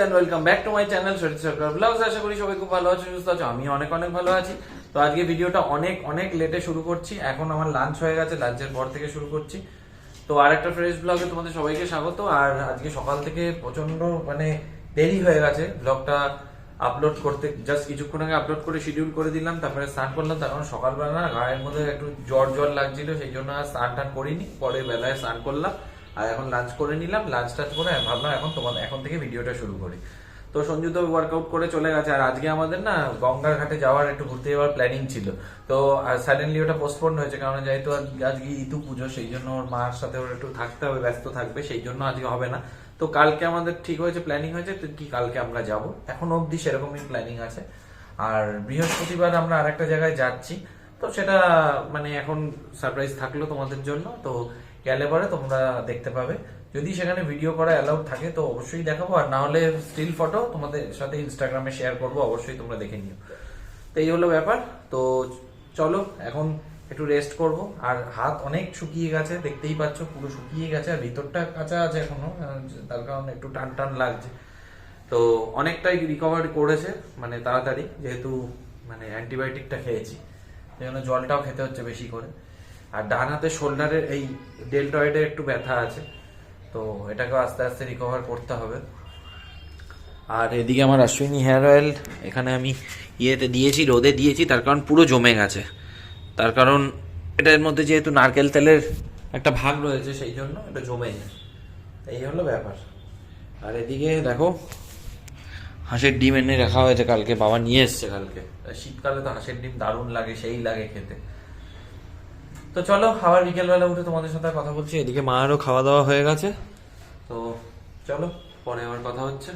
And welcome back to my channel Sarit Sarkar blogs. আশা করি সবাই খুব ভালো আছো, সুস্থ আছো। আমি অনেক অনেক ভালো আছি। তো আজকে ভিডিওটা অনেক অনেক লেটে শুরু করছি। এখন আমার লাঞ্চ হয়ে গেছে, লাঞ্চের পর থেকে শুরু করছি। তো আর একটা ফ্রেশ ব্লগে তোমাদের সবাইকে স্বাগত। আর আজকে সকাল থেকে প্রচন্ড দেরি হয়ে গেছে ব্লগটা আপলোড করতে। জাস্ট কিছুক্ষণ আগে আপলোড করে শিডিউল করে দিলাম, তারপরে স্নান করলাম। তার কারণ সকালবেলা না গায়ের মধ্যে একটু জ্বর জ্বর লাগছিল, সেই জন্য আর স্নান টান করিনি। পরে বেলায় স্নান করলাম আর এখন লাঞ্চ করে নিলাম। লাঞ্চ টাঞ্চ করে ভাবলাম এখন থেকে ভিডিওটা শুরু করি। তো সঞ্জু তো ওয়ার্কআউট করে চলে গেছে। আর আজকে আমাদের না গঙ্গার ঘাটে যাওয়ার একটু ঘুরতে যাওয়ার প্ল্যানিং ছিল। তো সাডেনলি ওটা পোস্টপোন হয়েছে, কারণ যেহেতু আজকে ইতু পুজো, সেই জন্য ওর মার সাথে ওর একটু থাকতে হবে, ব্যস্ত থাকবে, সেই জন্য আজকে হবে না। তো কালকে আমাদের ঠিক হয়েছে, প্ল্যানিং হয়েছে তো কি কালকে আমরা যাব। এখন অবধি সেরকমই প্ল্যানিং আছে। আর বৃহস্পতিবার আমরা আরেকটা জায়গায় যাচ্ছি। তো সেটা এখন সারপ্রাইজ থাকলো তোমাদের জন্য। তো গেলে পরে তোমরা দেখতে পাবে। যদি সেখানে ভিডিও করা অ্যালাউড থাকে তো অবশ্যই দেখাবো, আর না হলে স্টিল ফটো তোমাদের সাথে ইনস্টাগ্রামে শেয়ার করবো, অবশ্যই তোমরা দেখে নিও। তো এই হলো ব্যাপার। তো চলো এখন একটু রেস্ট করব। আর হাত অনেক শুকিয়ে গেছে, দেখতেই পাচ্ছ পুরো শুকিয়ে গেছে। আর ভিতরটা কাঁচা আছে এখনো, তার কারণে একটু টান টান লাগছে। তো অনেকটাই রিকভারি করেছে তাড়াতাড়ি, যেহেতু অ্যান্টিবায়োটিকটা খেয়েছি, সেই জন্য জলটাও খেতে হচ্ছে বেশি করে। আর ডান হাতে শোল্ডারের এই ডেলটয়েডে একটু ব্যথা আছে, তো এটাকে আস্তে আস্তে রিকভার করতে হবে। আর এদিকে আমার অশ্বিনী হেয়ার অয়েল এখানে আমি ইয়েতে দিয়েছি, রোদে দিয়েছি, তার কারণ পুরো জমে গেছে। তার কারণ এটার মধ্যে যেহেতু নারকেল তেলের একটা ভাগ রয়েছে, সেই জন্য এটা জমে যায়। এই হলো ব্যাপার। আর এদিকে দেখো হাঁসের ডিম এনে রাখা হয়েছে, কালকে বাবা নিয়ে এসছে। কালকে শীতকালে তো হাঁসের ডিম দারুণ লাগে, সেই লাগে খেতে। তো চলো আবার বিকেলবেলা উঠে তোমাদের সাথে কথা বলছি। এদিকে মায়েরও খাওয়া দাওয়া হয়ে গেছে। তো চলো পরে আবার কথা হচ্ছে।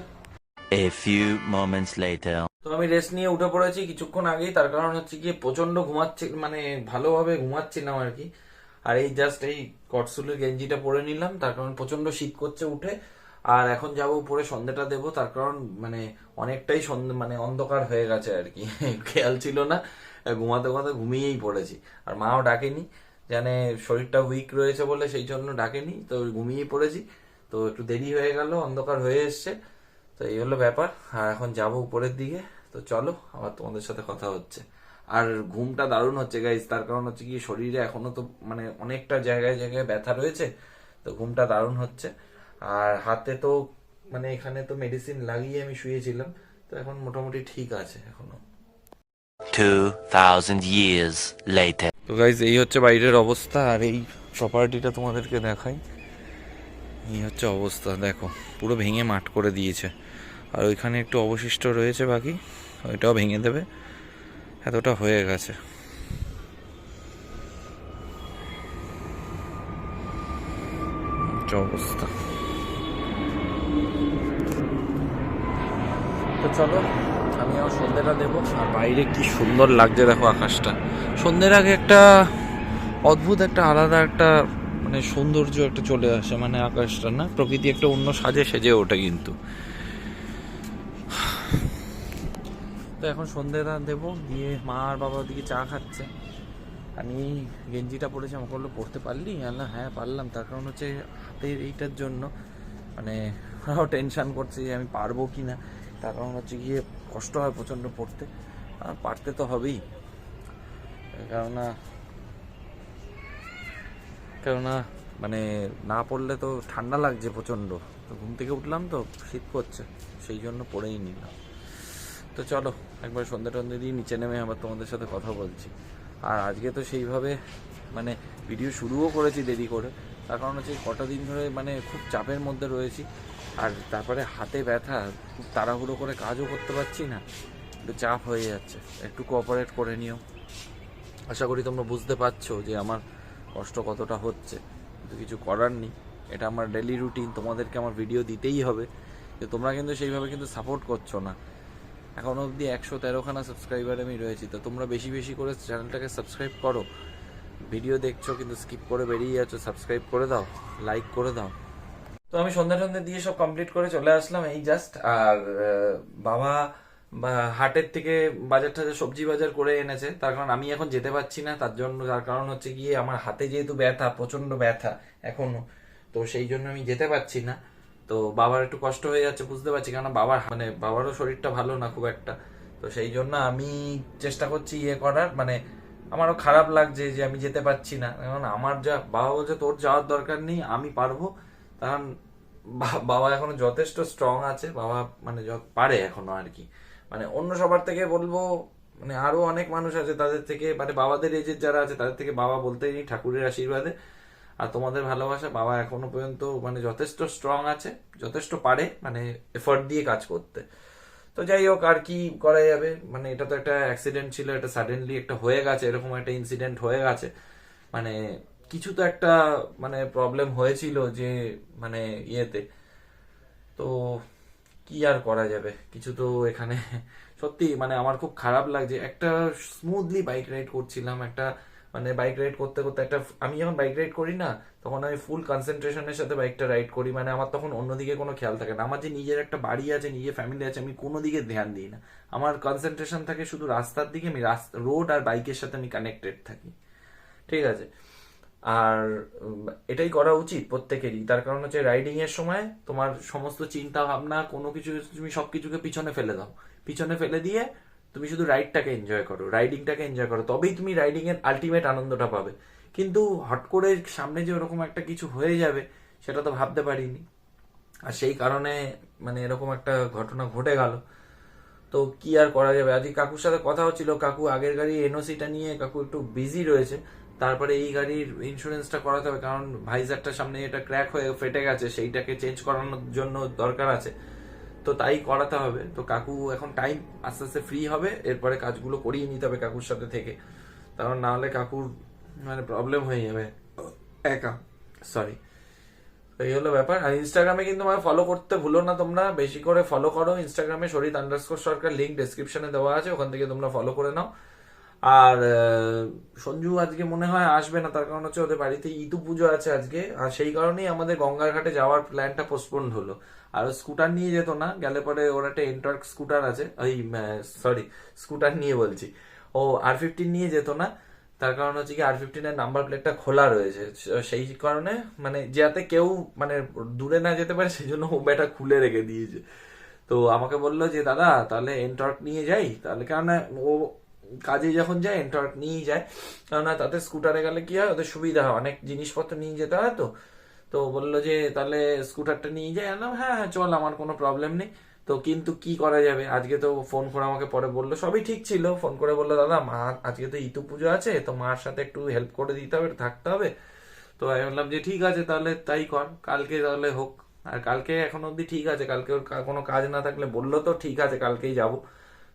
A few moments later. তো আমি রেস্ট নিয়ে উঠে পড়েছি কিছুক্ষণ আগেই। তার কারণ হচ্ছে গিয়ে প্রচন্ড ঘুমাচ্ছি, ভালোভাবে ঘুমাচ্ছিলাম আর কি। আর এই জাস্ট এই কটসুলের গেঞ্জিটা পরে নিলাম, তার কারণ প্রচন্ড শীত করছে উঠে। আর এখন যাব উপরে সন্ধ্যাটা দেবো, তার কারণ অনেকটাই সন্ধ্যে অন্ধকার হয়ে গেছে আর কি। খেয়াল ছিল না, ঘুমাতে ঘুমাতে ঘুমিয়েই পড়েছি। আর মাও ডাকেনি, জানে শরীরটা উইক রয়েছে বলে, সেই জন্য ডাকেনি। তো ঘুমিয়েই পড়েছি। তো একটু দেরি হয়ে গেল, অন্ধকার হয়ে এসছে। তো এই হলো ব্যাপার। আর এখন যাবো উপরের দিকে। তো চলো আবার তোমাদের সাথে কথা হচ্ছে। আর ঘুমটা দারুণ হচ্ছে গাইজ, তার কারণ হচ্ছে কি শরীরে এখনো তো অনেকটা জায়গায় জায়গায় ব্যথা রয়েছে। তো ঘুমটা দারুণ হচ্ছে। আর হাতে তো এখানে তো মেডিসিন লাগিয়ে আমি শুয়েছিলাম, তো এখন মোটামুটি ঠিক আছে এখনো। 2000 years later. তো গাইজ এই হচ্ছে বাইরের অবস্থা। আর এই প্রপার্টিটা তোমাদেরকে দেখাই। এই হচ্ছে অবস্থা, দেখো পুরো ভেঙে মাঠ করে দিয়েছে। আর ওইখানে একটু অবশিষ্ট রয়েছে বাকি, ওইটাও ভেঙে দেবে। এতটা হয়ে গেছে। অবস্থা। তো চলো আমি আমার সন্ধ্যেটা দেবো। আর বাইরে কি সুন্দর লাগছে দেখো আকাশটা। সন্ধ্যের আগে একটা অদ্ভুত একটা আলাদা একটা সৌন্দর্য একটা চলে আসে, আকাশটা না, প্রকৃতি একটা অন্য সাজে সেজে ওঠে কিন্তু। তো এখন সন্ধ্যেটা দেবো, দিয়ে মা আর বাবা ওদিকে চা খাচ্ছে। আমি গেঞ্জিটা পরেছি, আমাকে বললো পড়তে পারলি? না হ্যাঁ পারলাম। তার কারণ হচ্ছে হাতের এইটার জন্য ওরাও টেনশান করছে যে আমি পারবো কি না। তার কারণ হচ্ছে গিয়ে কষ্ট হয় প্রচণ্ড পড়তে, আর পারতে তো হবেই। কেননা না পড়লে তো ঠান্ডা লাগছে প্রচণ্ড। তো ঘুম থেকে উঠলাম তো শীত করছে, সেই জন্য পড়েই নিলাম। তো চলো একবার সন্ধ্যা টন্ধে দিয়ে নিচে নেমে আবার তোমাদের সাথে কথা বলছি। আর আজকে তো সেইভাবে ভিডিও শুরুও করেছি দেরি করে, তার কারণ হচ্ছে কটা দিন ধরে খুব চাপের মধ্যে রয়েছি। আর তারপরে হাতে ব্যথা, খুব তাড়াহুড়ো করে কাজও করতে পারছি না, একটু চাপ হয়ে যাচ্ছে। একটু কোঅপারেট করে নিও। আশা করি তোমরা বুঝতে পারছো যে আমার কষ্ট কতটা হচ্ছে, কিন্তু কিছু করার নেই। এটা আমার ডেলি রুটিন, তোমাদেরকে আমার ভিডিও দিতেই হবে। যে তোমরা কিন্তু সেইভাবে কিন্তু সাপোর্ট করছো না। এখন অবধি 113খানা সাবস্ক্রাইবার আমি রয়েছি। তো তোমরা বেশি বেশি করে চ্যানেলটাকে সাবস্ক্রাইব করো। ভিডিও দেখছো কিন্তু স্কিপ করে বেরিয়ে যাচ্ছ, সাবস্ক্রাইব করে দাও, লাইক করে দাও। তো আমি সন্ধ্যা টন্ধে দিয়ে সব কমপ্লিট করে চলে আসলাম এই জাস্ট। আর বাবা হাটের থেকে বাজার টাজার সবজি বাজার করে এনেছে, তার কারণ আমি এখন যেতে পারছি না। তার কারণ হচ্ছে গিয়ে আমার হাতে যেহেতু ব্যথা, প্রচন্ড ব্যথা এখনো, তো সেই জন্য আমি যেতে পারছি না। তো বাবার একটু কষ্ট হয়ে যাচ্ছে বুঝতে পারছি, কারণ বাবার মানে বাবারও শরীরটা ভালো না খুব একটা। তো সেই জন্য আমি চেষ্টা করছি ইয়ে করার, মানে আমারও খারাপ লাগছে যে আমি যেতে পারছি না, কারণ আমার যা বাবা বলছে তোর যাওয়ার দরকার নেই, আমি পারবো। কারণ বাবা এখনো যথেষ্ট স্ট্রং আছে, বাবা মানে পারে এখনো আর কি। মানে অন্য সবার থেকে বলবো, মানে আরো অনেক মানুষ আছে তাদের থেকে, মানে বাবাদের এজের যারা আছে তাদের থেকে বাবা বলতেই নেই, ঠাকুরের আশীর্বাদে আর তোমাদের ভালোবাসা বাবা এখনো পর্যন্ত মানে যথেষ্ট স্ট্রং আছে, যথেষ্ট পারে মানে এফর্ট দিয়ে কাজ করতে। তো যাই হোক, আর কি করা যাবে, মানে এটা তো একটা অ্যাক্সিডেন্ট ছিল, এটা সাডেনলি একটা হয়ে গেছে, এরকম একটা ইনসিডেন্ট হয়ে গেছে। মানে কিছু তো একটা মানে প্রবলেম হয়েছিল যে মানে ইয়েতে, তো কি আর করা যাবে, কিছু তো এখানে সত্যি মানে আমার খুব খারাপ লাগছে। একটা স্মুথলি বাইক রাইড করছিলাম, একটা মানে বাইক রাইড করতে করতে একটা, আমি যখন বাইক রাইড করি না তখন আমি ফুল কনসেন্ট্রেশনের সাথে বাইকটা রাইড করি, মানে আমার তখন অন্যদিকে কোনো খেয়াল থাকে না। আমার যে নিজের একটা বাড়ি আছে, নিজের ফ্যামিলি আছে, আমি কোনো দিকে ধ্যান দিই না, আমার কনসেন্ট্রেশন থাকে শুধু রাস্তার দিকে, আমি রোড আর বাইকের সাথে আমি কানেক্টেড থাকি, ঠিক আছে। আর এটাই করা উচিত প্রত্যেকেরই, তার কারণ হচ্ছে রাইডিং এর সময় তোমার সমস্ত চিন্তা ভাবনা কোনো কিছু, তুমি সবকিছুকে পিছনে ফেলে দাও, পিছনে ফেলে দিয়ে তুমি শুধু রাইডটাকে এনজয় করো, রাইডিংটাকে এনজয় করো, তবেই তুমি রাইডিং এর আলটিমেট আনন্দটা পাবে। কিন্তু হট করে সামনে যে ওরকম একটা কিছু হয়ে যাবে সেটা তো ভাবতে পারিনি, আর সেই কারণে মানে এরকম একটা ঘটনা ঘটে গেল। তো কি আর করা যাবে, আজকে কাকুর সাথে কথা হচ্ছিল, কাকু আগের গাড়ির এনওসিটা নিয়ে কাকু একটু বিজি রয়েছে, তারপরে এই গাড়ির ইন্স্যুরেন্সটা করাতে হবে, কারণ ভাইজারটার সামনে এটা ক্র্যাক হয়ে ফেটে গেছে, সেইটাকে চেঞ্জ করানোর জন্য দরকার আছে, তো তাই করাতে হবে। তো কাকু এখন টাইম আস্তে আস্তে ফ্রি হবে, এরপরে কাজগুলো করিয়ে নিতে হবে কাকুর সাথে থেকে, কারণ না হলে কাকুর মানে প্রবলেম হয়ে যাবে একা, সরি। এই হলো ব্যাপার। আর ইনস্টাগ্রামে কিন্তু আমায় ফলো করতে ভুলো না, তোমরা বেশি করে ফলো করো ইনস্টাগ্রামে, শরীদ_সরকার, লিঙ্ক ডেসক্রিপশনে দেওয়া আছে, ওখান থেকে তোমরা ফলো করে নাও। আর সঞ্জু আজকে মনে হয় আসবে না, তার কারণ হচ্ছে ওদের বাড়িতে ইদু পুজো আছে আজকে, আর সেই কারণেই আমাদের গঙ্গার ঘাটে যাওয়ার প্ল্যানটা পোস্টপোন্ড হলো। আর স্কুটার নিয়ে যেত না, গেলে পরে ওর একটা এন্টর্ক স্কুটার আছে, ওই সরি স্কুটার নিয়ে বলছি, ও R15 নিয়ে যেত না, তার কারণ হচ্ছে কি R15 এর নাম্বার প্লেটটা খোলা রয়েছে, সেই কারণে মানে যাতে কেউ মানে দূরে না যেতে পারে সেই জন্য ও ব্যাটা খুলে রেখে দিয়েছে। তো আমাকে বললো যে দাদা তাহলে এনটর্ক নিয়ে যাই, তাহলে কেন ও কাজে যখন যায় এনটর্ক নিয়েই যায়, কেননা তাতে স্কুটারে গেলে কি হয় ওদের সুবিধা হয়, অনেক জিনিসপত্র নিয়ে যেতে হয়। তো তো বললো যে তাহলে স্কুটারটা নিয়ে যাই, আনলাম হ্যাঁ হ্যাঁ চল, আমার কোনো প্রবলেম নেই। তো কিন্তু কি করা যাবে, আজকে তো ফোন করে আমাকে পরে বললো সবই ঠিক ছিল, ফোন করে বললো দাদা মা আজকে তো ইতু পুজো আছে, তো মার সাথে একটু হেল্প করে দিতে হবে, থাকতে হবে। তো আমি বললাম যে ঠিক আছে তাহলে তাই কর, কালকে তাহলে হোক। আর কালকে এখন অব্দি ঠিক আছে, কালকে ওর কোনো কাজ না থাকলে বললো তো ঠিক আছে কালকেই যাবো,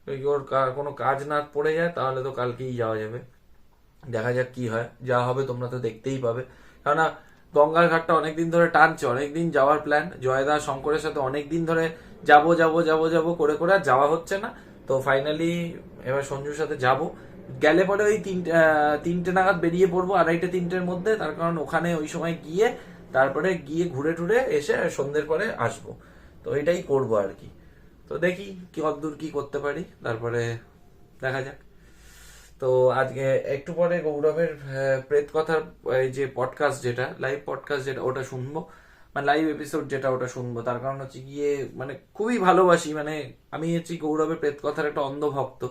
যদি ওর কোনো কাজ না পড়ে যায় তাহলে তো কালকেই যাওয়া যাবে, দেখা যাক কি হয়, যা হবে তোমরা তো দেখতেই পাবে। কেননা গঙ্গার ঘাটটা অনেকদিন ধরে টানছে, অনেকদিন যাওয়ার প্ল্যান, জয়দা শঙ্করের সাথে অনেকদিন ধরে যাবো যাবো যাবো যাবো করে করে আর যাওয়া হচ্ছে না। তো ফাইনালি এবার সঞ্জুর সাথে যাব, গেলে পরে ওই তিনটে নাগাদ বেরিয়ে পড়বো, 2:30-3টের মধ্যে, তার কারণ ওখানে ওই সময় গিয়ে তারপরে গিয়ে ঘুরে টুরে এসে সন্ধ্যের পরে আসবো। তো এটাই করবো আর কি। তো দেখি কি কতদূর কি করতে পারি, তারপরে দেখা যাক। তো আজকে একটু পরে গৌরবের প্রেত কথার এই যে পডকাস্ট, যেটা লাইভ পডকাস্ট যেটা, ওটা শুনবো, মানে লাইভ এপিসোড যেটা, ওটা শুনবো। তার কারণ হচ্ছে গিয়ে মানে খুবই ভালোবাসি, মানে আমি হচ্ছি গৌরবের প্রেত কথার একটা অন্ধ ভক্ত।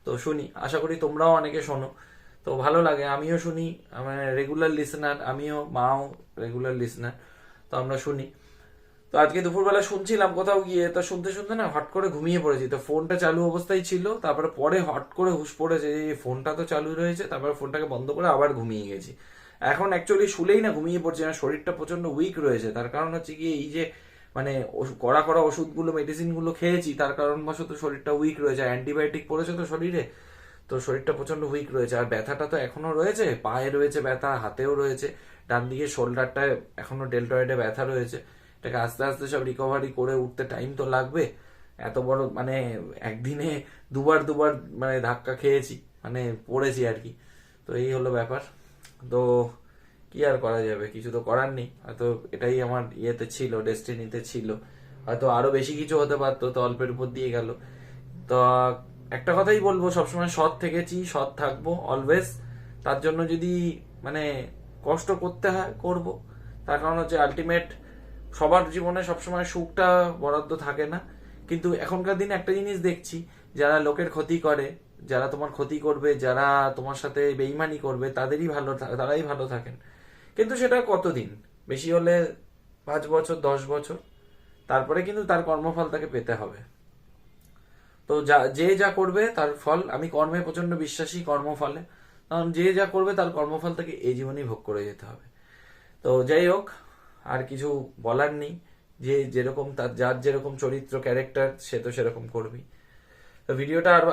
তো শুনি, আশা করি তোমরাও অনেকে শোনো, তো ভালো লাগে, আমিও শুনি, আমার রেগুলার লিসেনার, আমিও মাও রেগুলার লিসেনার, তো আমরা শুনি। তো আজকে দুপুরবেলা শুনছিলাম কোথাও গিয়ে, তো শুনতে শুনতে না হট করে ঘুমিয়ে পড়েছি, তো ফোনটা চালু অবস্থায় ছিল, তারপরে পরে হট করে হুশ পড়েছে যে ফোনটা তো চালু রয়েছে, তারপরে ফোনটাকে বন্ধ করে আবার ঘুমিয়ে গেছি। এখন অ্যাকচুয়ালি শুলেই না ঘুমিয়ে পড়ছি না, শরীরটা প্রচন্ড উইক রয়েছে, তার কারণ হচ্ছে কি এই যে মানে কড়া কড়া ওষুধগুলো মেডিসিন গুলো খেয়েছি, তার কারণবশত শরীরটা উইক রয়েছে, অ্যান্টিবায়োটিক পড়েছে তো শরীরে, তো শরীরটা প্রচন্ড উইক রয়েছে। আর ব্যথাটা তো এখনো রয়েছে, পায়ে রয়েছে ব্যথা, হাতেও রয়েছে, ডান দিকে শোল্ডারটায় এখনো ডেল্টয়েডে ব্যথা রয়েছে। এটাকে আস্তে আস্তে সব রিকভারি করে উঠতে টাইম তো লাগবে, এত বড় মানে একদিনে দুবার দুবার মানে ধাক্কা খেয়েছি, মানে পড়েছি আর কি। তো এই হলো ব্যাপার। তো কি আর করা যাবে, কিছু তো করার নেই, হয়তো এটাই আমার ইয়েতে ছিল, ডেস্টিনিতে ছিল, হয়তো আরো বেশি কিছু হতে পারতো, তো অল্পের উপর দিয়ে গেল। তো একটা কথাই বলবো, সবসময় সৎ থেকেছি, সৎ থাকবো অলওয়েজ। তার জন্য যদি মানে কষ্ট করতে হয় করব, তার কারণ হচ্ছে আলটিমেট সবার জীবনে সবসময় সুখটা বরাদ্দ থাকে না, কিন্তু এখনকার দিনে একটা জিনিস দেখছি, যারা লোকের ক্ষতি করে, যারা তোমার ক্ষতি করবে, যারা তোমার সাথে বেইমানি করবে, তারাই ভালো থাকেন। কিন্তু সেটা কতদিন, বেশি হলে 5 বছর 10 বছর, তারপরে কিন্তু তার কর্মফল তাকে পেতে হবে। তো যে যা করবে তার ফল, আমি কর্মে প্রচন্ড বিশ্বাসী, কর্মফলে, কারণ যে যা করবে তার কর্মফল তাকে এই জীবনেই ভোগ করে যেতে হবে। তো যাই হোক, আর কিছু বলার নেই, যে যেরকম যার যেরকম চরিত্র ক্যারেক্টার সে তো সেরকম করবেই। তো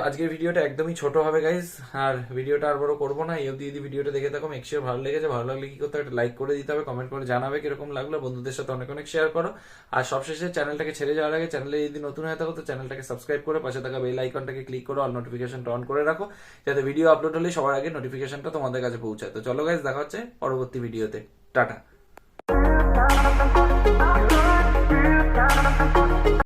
আজকের ভিডিওটা একদমই ছোট হবে গাইজ, আর ভিডিওটা আর বড় করবো না। এই অবধি যদি ভিডিওটা দেখে থাকো, মেক শিওর ভালো লেগেছে। ভালো লাগলে কি করতে হবে, একটা লাইক করে দিতে হবে, কমেন্ট করে জানাবে কিরকম লাগলো, বন্ধুদের সাথে অনেক অনেক শেয়ার করো। আর সবশেষে চ্যানেলটাকে ছেড়ে যাওয়ার আগে, চ্যানেলে যদি নতুন হয়ে থাকো তো চ্যানেলটাকে সাবস্ক্রাইব করে পাশে থাকা বেল আইকনটাকে ক্লিক করো, অল নোটিফিকেশনটা অন করে রাখো, যাতে ভিডিও আপলোড হলে সবার আগে নোটিফিকেশনটা তোমাদের কাছে পৌঁছায়। তো চলো গাইজ, দেখা হচ্ছে পরবর্তী ভিডিওতে। টাটা।